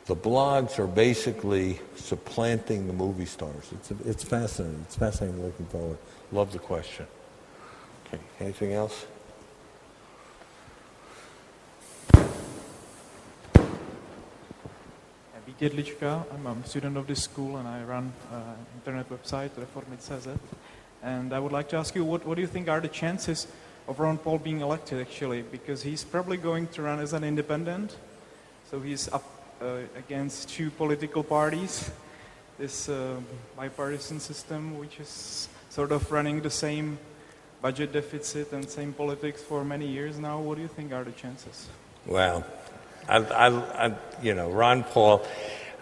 blogs are basically supplanting the movie stars. It's fascinating. It's fascinating looking forward. Love the question. Okay, anything else? I'm a student of this school and I run an internet website, reformit.cz. And I would like to ask you, what do you think are the chances of Ron Paul being elected, actually? Because he's probably going to run as an independent. So he's up against two political parties. This bipartisan system, which is sort of running the same budget deficit and same politics for many years now. What do you think are the chances? Well, Ron Paul,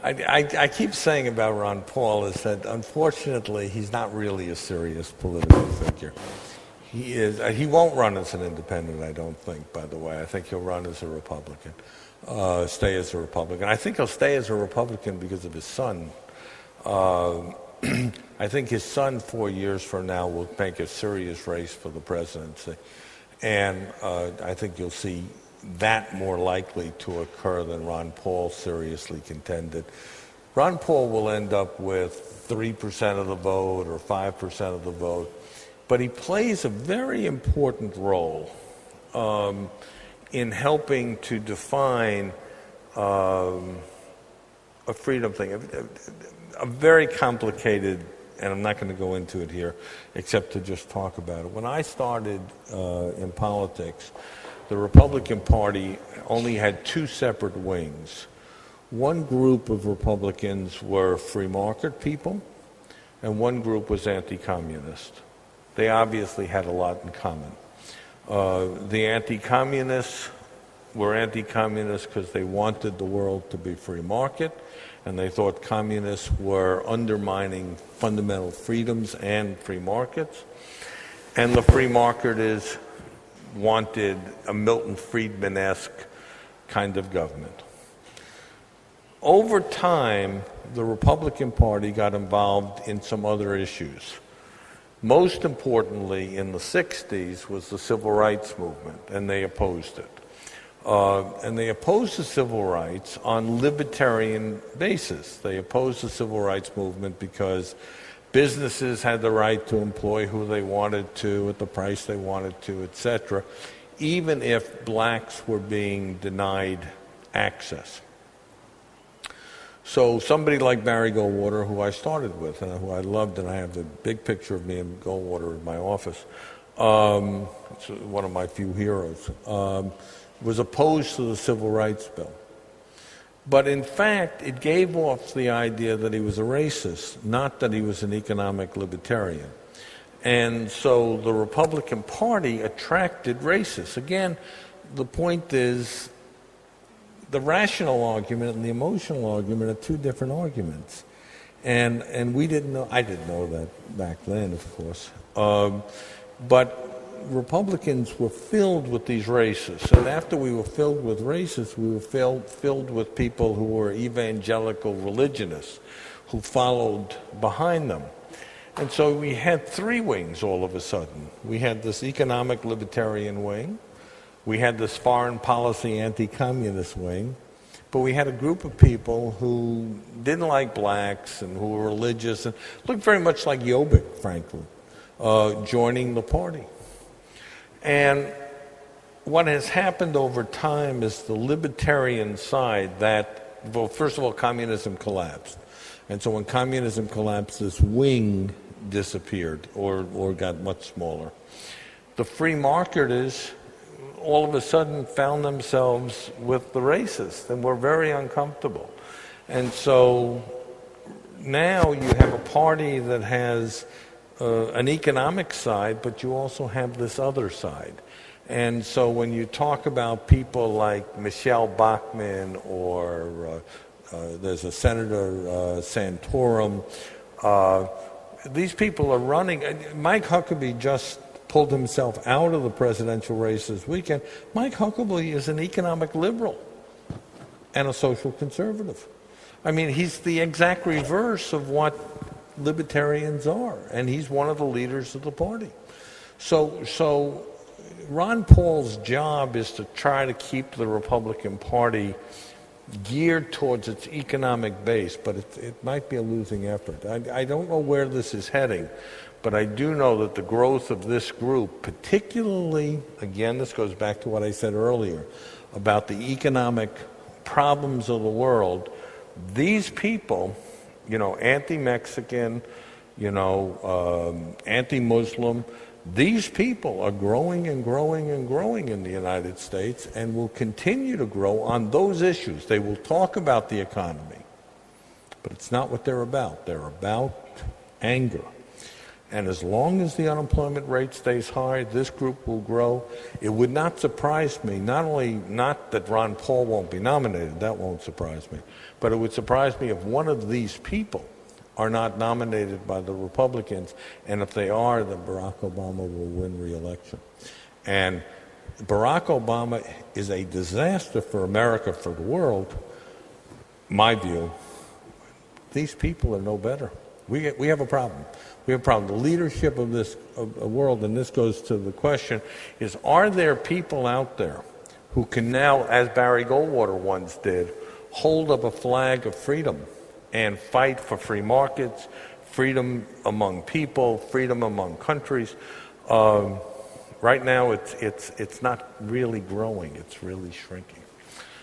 I keep saying about Ron Paul is that unfortunately he's not really a serious political figure. He won't run as an independent, I don't think, by the way. I think he'll run as a Republican, stay as a Republican. I think he'll stay as a Republican because of his son. I think his son 4 years from now will make a serious race for the presidency. And I think you'll see that more likely to occur than Ron Paul seriously contended. Ron Paul will end up with 3% of the vote or 5% of the vote, but he plays a very important role in helping to define a freedom thing, a very complicated, and I'm not going to go into it here except to just talk about it. When I started in politics, the Republican Party only had two separate wings. One group of Republicans were free market people, and one group was anti-communist. They obviously had a lot in common. The anti-communists were anti-communists because they wanted the world to be free market, and they thought communists were undermining fundamental freedoms and free markets. And the free marketers wanted a Milton Friedman-esque kind of government. Over time, the Republican Party got involved in some other issues. Most importantly, in the 60s, was the civil rights movement, and they opposed it. And they opposed the civil rights on libertarian basis. They opposed the civil rights movement because businesses had the right to employ who they wanted to at the price they wanted to, etc., even if blacks were being denied access. So somebody like Barry Goldwater, who I started with and who I loved, and I have the big picture of me and Goldwater in my office, it's one of my few heroes, was opposed to the Civil Rights Bill. But in fact, it gave off the idea that he was a racist, not that he was an economic libertarian. And so the Republican Party attracted racists. Again, the point is, the rational argument and the emotional argument are two different arguments. And we didn't know, I didn't know that back then, of course. But Republicans were filled with these racists. And after we were filled with racists, we were filled with people who were evangelical religionists, who followed behind them. And so we had three wings all of a sudden. We had this economic libertarian wing, we had this foreign policy anti-communist wing, but we had a group of people who didn't like blacks and who were religious and looked very much like Jobbik, frankly, joining the party. And what has happened over time is the libertarian side that, well, first of all, communism collapsed. And so when communism collapsed, this wing disappeared or got much smaller. The free marketers all of a sudden found themselves with the racists and were very uncomfortable. And so now you have a party that has an economic side, but you also have this other side. And so when you talk about people like Michelle Bachmann or there's a Senator Santorum, these people are running. Mike Huckabee just pulled himself out of the presidential race this weekend. Mike Huckabee is an economic liberal. and a social conservative. I mean, he's the exact reverse of what libertarians are, and he's one of the leaders of the party. So Ron Paul's job is to try to keep the Republican Party geared towards its economic base, but it might be a losing effort. I don't know where this is heading, but I do know that the growth of this group, particularly, again, this goes back to what I said earlier, about the economic problems of the world, these people, anti-Mexican, anti-Muslim, these people are growing and growing and growing in the United States and will continue to grow on those issues. They will talk about the economy, but it's not what they're about. They're about anger. And as long as the unemployment rate stays high, this group will grow. It would not surprise me, not that Ron Paul won't be nominated, that won't surprise me, but it would surprise me if one of these people are not nominated by the Republicans, and if they are, then Barack Obama will win re-election. And Barack Obama is a disaster for America, for the world. My view, these people are no better. We have a problem. We have a problem. The leadership of this world, and this goes to the question, is are there people out there who can now, as Barry Goldwater once did, hold up a flag of freedom and fight for free markets, freedom among people, freedom among countries? Right now, it's not really growing. It's really shrinking.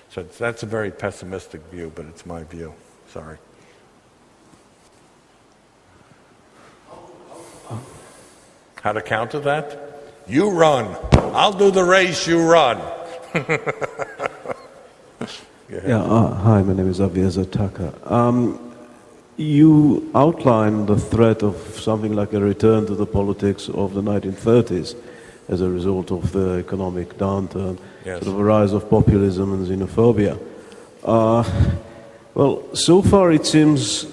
So that's a very pessimistic view, but it's my view. Sorry. How to counter that? You run. I'll do the race, you run. Hi, my name is Javier Zataka. You outlined the threat of something like a return to the politics of the 1930s as a result of the economic downturn, yes. sort of a rise of populism and xenophobia. Well, so far it seems,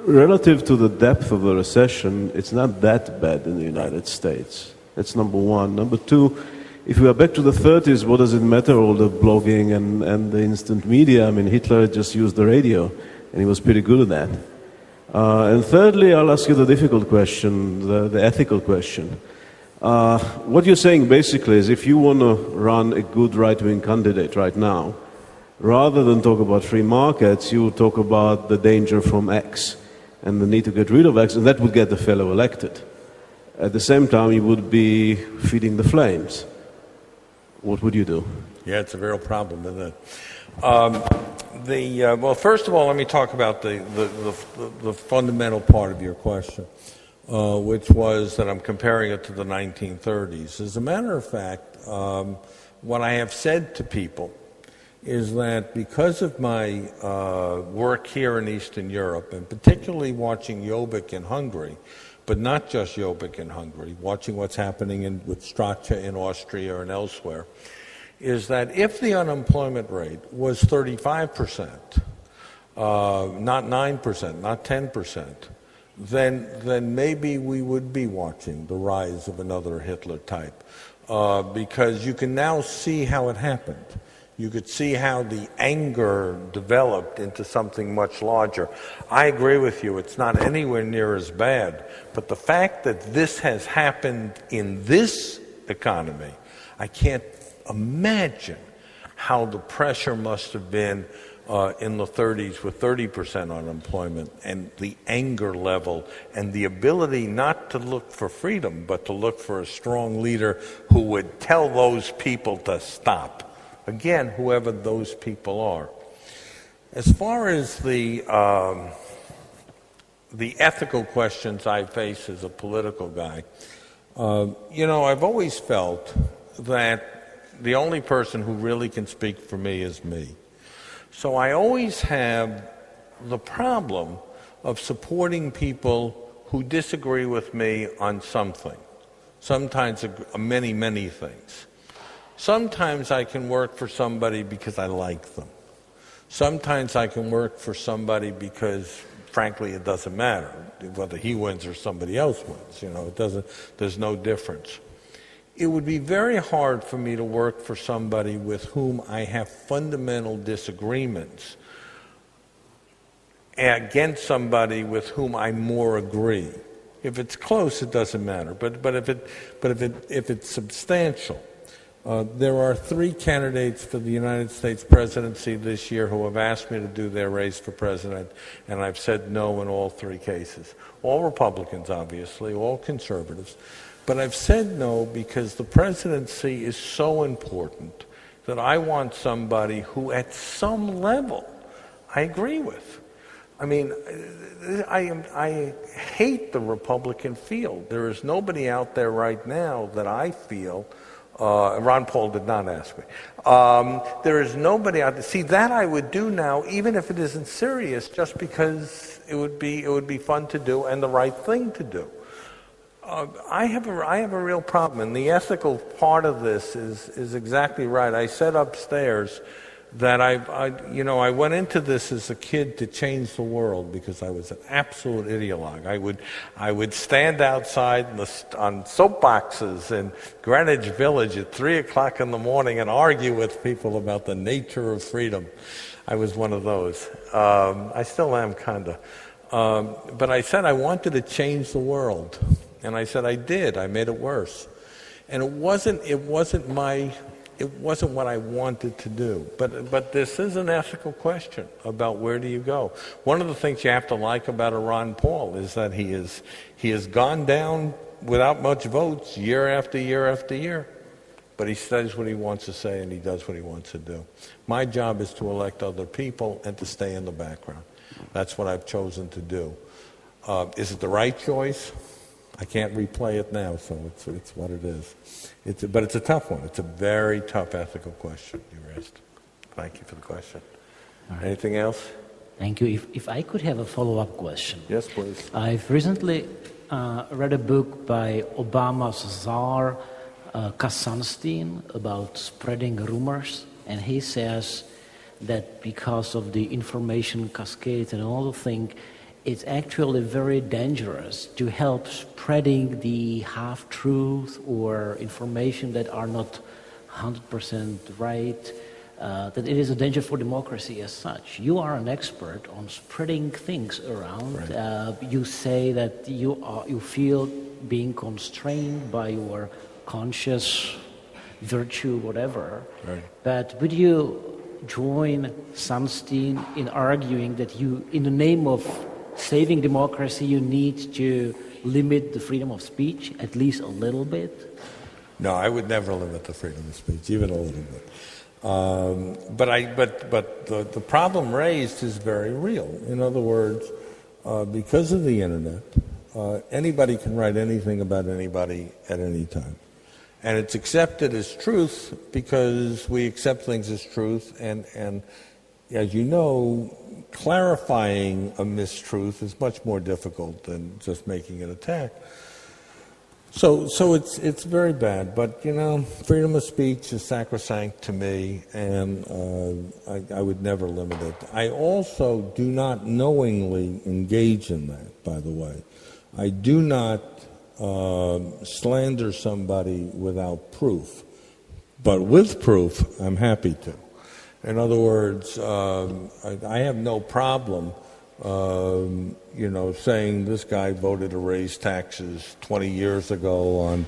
relative to the depth of the recession, it's not that bad in the United States. That's number one. Number two, if we are back to the 30s, what does it matter, all the blogging and the instant media? I mean, Hitler just used the radio, and he was pretty good at that. And thirdly, I'll ask you the difficult question, the ethical question. What you're saying basically is if you want to run a good right-wing candidate right now, rather than talk about free markets, you talk about the danger from X and the need to get rid of X, and that would get the fellow elected. At the same time, you would be feeding the flames. What would you do? Yeah, it's a real problem, isn't it? Well, first of all, let me talk about the fundamental part of your question, which was that I'm comparing it to the 1930s. As a matter of fact, what I have said to people is that because of my work here in Eastern Europe, and particularly watching Jobbik in Hungary, but not just Jobbik in Hungary, watching what's happening with Strachan in Austria and elsewhere, is that if the unemployment rate was 35%, not 9%, not 10%, then maybe we would be watching the rise of another Hitler type, because you can now see how it happened. You could see how the anger developed into something much larger. I agree with you, it's not anywhere near as bad, but the fact that this has happened in this economy, I can't imagine how the pressure must have been in the 30s with 30% unemployment, and the anger level and the ability not to look for freedom, but to look for a strong leader who would tell those people to stop. Again, whoever those people are. As far as the ethical questions I face as a political guy, I've always felt that the only person who really can speak for me is me. So I always have the problem of supporting people who disagree with me on something, sometimes many, many things. Sometimes I can work for somebody because I like them. Sometimes I can work for somebody because, frankly, it doesn't matter whether he wins or somebody else wins. There's no difference. it would be very hard for me to work for somebody with whom I have fundamental disagreements against somebody with whom I more agree. If it's close, it doesn't matter. But if it's substantial, there are 3 candidates for the United States presidency this year who have asked me to do their race for president, and I've said no in all 3 cases. All Republicans, obviously, all conservatives. But I've said no because the presidency is so important that I want somebody who, at some level, I agree with. I mean, I hate the Republican field. There is nobody out there right now that I feel, Ron Paul did not ask me, there is nobody out there. See, that I would do now, even if it isn't serious, just because it would be fun to do and the right thing to do. I have a real problem, and the ethical part of this is exactly right. I said upstairs that I went into this as a kid to change the world because I was an absolute ideologue. I would stand outside on soapboxes in Greenwich Village at 3 o'clock in the morning and argue with people about the nature of freedom. I was one of those. I still am, kinda. But I said I wanted to change the world, and I said I did. I made it worse, and it wasn't what I wanted to do. But this is an ethical question about where do you go. One of the things you have to like about Ron Paul is that he has gone down without much votes year after year after year. But he says what he wants to say and he does what he wants to do. My job is to elect other people and to stay in the background. That's what I've chosen to do. Is it the right choice? I can't replay it now, so it's what it is. But it's a tough one. It's a very tough ethical question you raised. Thank you for the question. Right. Anything else? Thank you. If I could have a follow-up question. Yes, please. I've recently read a book by Obama's czar, Finkelstein, about spreading rumors, and he says that because of the information cascade and all the thing, it's actually very dangerous to help spreading the half-truth or information that are not 100% right, that it is a danger for democracy as such. You are an expert on spreading things around. Right. You say that you feel being constrained by your conscious virtue, whatever. Right. But would you join Sunstein in arguing that you, in the name of saving democracy, you need to limit the freedom of speech at least a little bit? No, I would never limit the freedom of speech, even a little bit. But the problem raised is very real. In other words, because of the internet, anybody can write anything about anybody at any time. And it's accepted as truth because we accept things as truth, and as you know, clarifying a mistruth is much more difficult than just making an attack. So it's very bad, but freedom of speech is sacrosanct to me, and I would never limit it. I also do not knowingly engage in that, by the way. I do not slander somebody without proof, but with proof, I'm happy to. In other words, I have no problem, saying this guy voted to raise taxes 20 years ago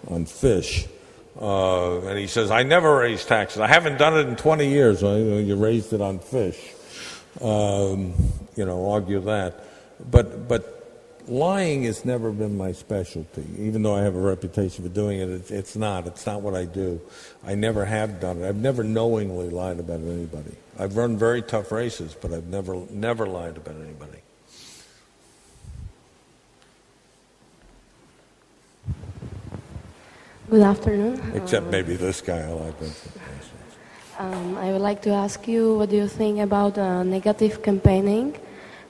on fish. And he says, I never raised taxes. I haven't done it in 20 years. Well, you raised it on fish. Argue that. But lying has never been my specialty, even though I have a reputation for doing it. It's not what I do. I never have done it. I've never knowingly lied about anybody. I've run very tough races, but I've never lied about anybody. Good afternoon. Except maybe this guy I lied about. I would like to ask you, what do you think about negative campaigning,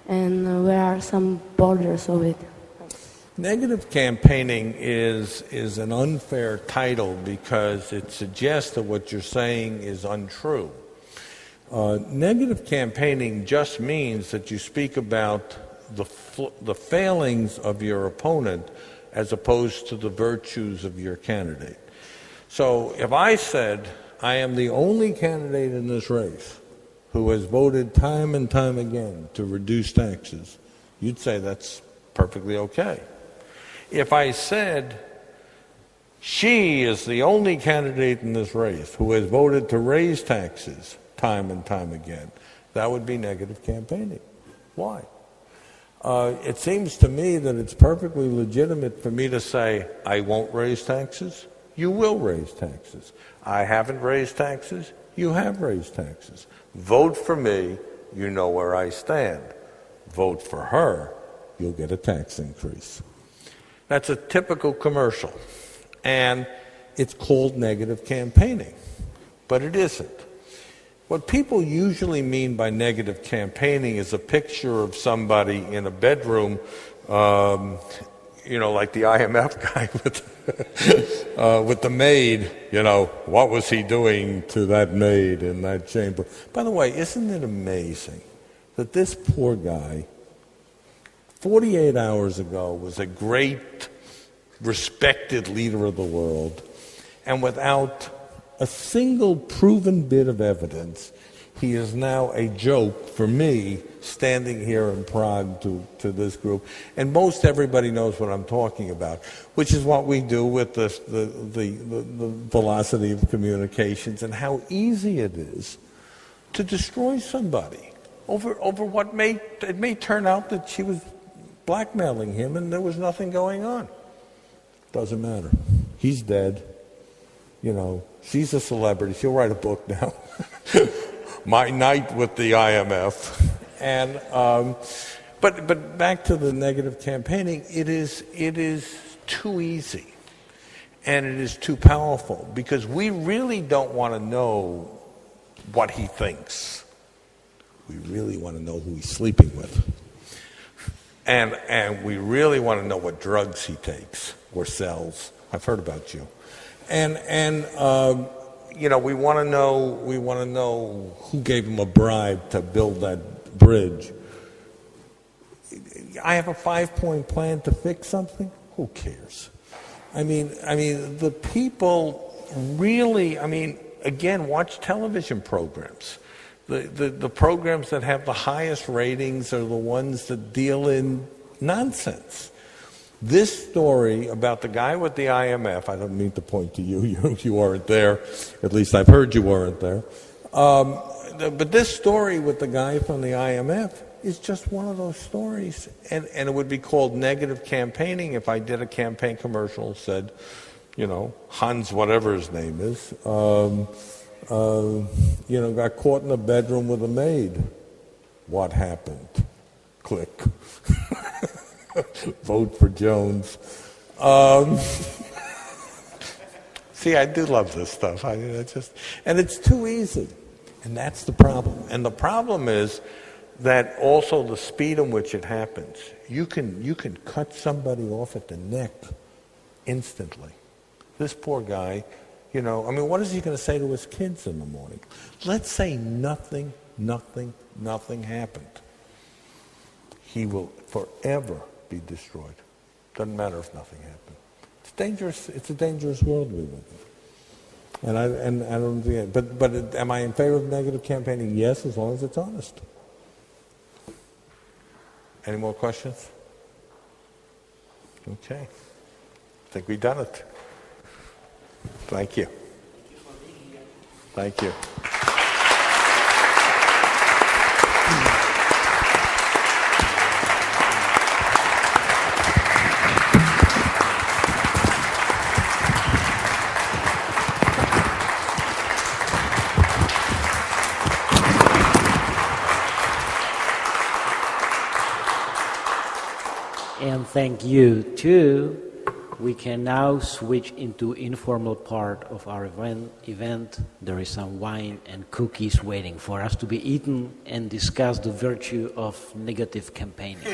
and where are some borders of it? Negative campaigning is an unfair title because it suggests that what you're saying is untrue. Negative campaigning just means that you speak about the failings of your opponent as opposed to the virtues of your candidate. So if I said, I am the only candidate in this race who has voted time and time again to reduce taxes, you'd say that's perfectly okay. If I said, she is the only candidate in this race who has voted to raise taxes time and time again, that would be negative campaigning. Why? It seems to me that it's perfectly legitimate for me to say, I won't raise taxes, you will raise taxes. I haven't raised taxes, you have raised taxes. Vote for me, you know where I stand. Vote for her, you'll get a tax increase. That's a typical commercial. And it's called negative campaigning, but it isn't. What people usually mean by negative campaigning is a picture of somebody in a bedroom, like the IMF guy with the maid, what was he doing to that maid in that chamber? By the way, isn't it amazing that this poor guy, 48 hours ago, was a great, respected leader of the world, and without a single proven bit of evidence, he is now a joke for me standing here in Prague to this group. And most everybody knows what I'm talking about, which is what we do with the velocity of communications and how easy it is to destroy somebody over what it may turn out that she was blackmailing him and there was nothing going on. Doesn't matter. He's dead. She's a celebrity. She'll write a book now. My Night with the IMF. And but back to the negative campaigning, it is too easy and it is too powerful because we really don't want to know what he thinks. We really want to know who he's sleeping with. And we really want to know what drugs he takes or sells. I've heard about you. And we want to know who gave him a bribe to build that bridge. I have a 5-point plan to fix something. Who cares? I mean, the people really. Again, watch television programs. The programs that have the highest ratings are the ones that deal in nonsense. This story about the guy with the IMF, I don't mean to point to you, you weren't there, at least I've heard you weren't there, but this story with the guy from the IMF is just one of those stories, and it would be called negative campaigning if I did a campaign commercial and said, Hans whatever his name is, got caught in a bedroom with a maid. What happened? Click. Vote for Jones. See, I do love this stuff. And it's too easy, and that's the problem. And the problem is that also the speed in which it happens. You can cut somebody off at the neck instantly. This poor guy, what is he going to say to his kids in the morning? Let's say nothing happened. He will forever be destroyed. Doesn't matter if nothing happened. It's dangerous. It's a dangerous world we live in. And I don't think. But am I in favor of negative campaigning? Yes, as long as it's honest. Any more questions? Okay. I think we've done it. Thank you. Thank you. And thank you too. We can now switch into informal part of our event. There is some wine and cookies waiting for us to be eaten and discuss the virtue of negative campaigning.